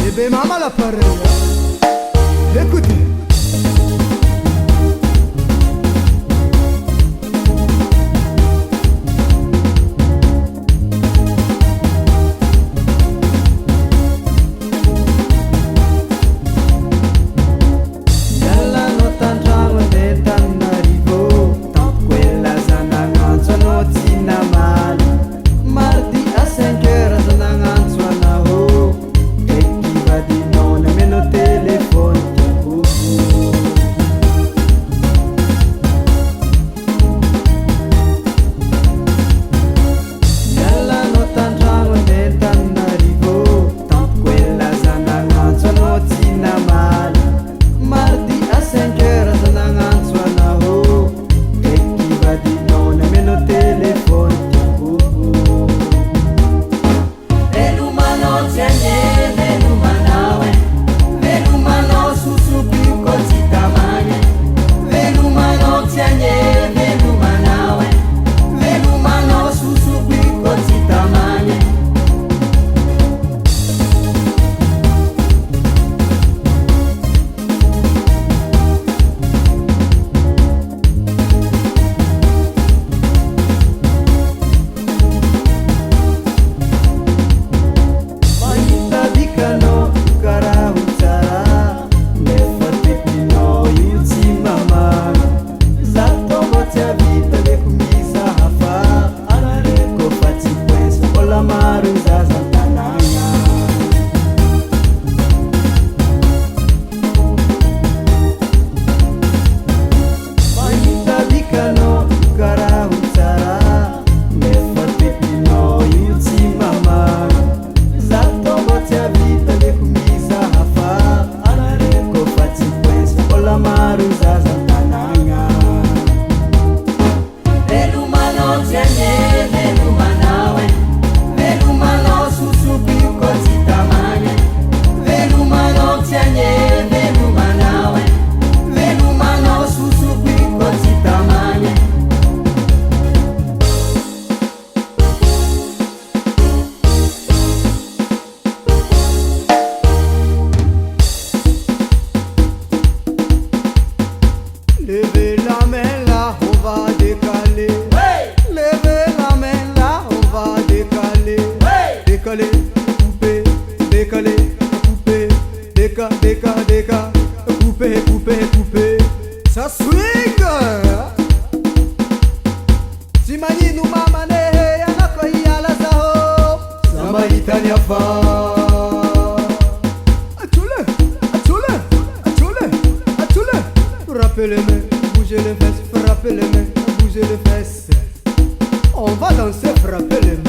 Et bien maman l'appareil. Écoutez. Levez la main là, on va décaler. Hey! Levez la main là, on va décaler. Hey! Décaler, couper, décaler, couper, déca, couper. Ça swing! Simani nous m'a mané, yanako yala zaho. Samba Italia fa. Frappez les mains, bougez les fesses, frappez les mains, bougez les fesses. On va danser, frapper les mains.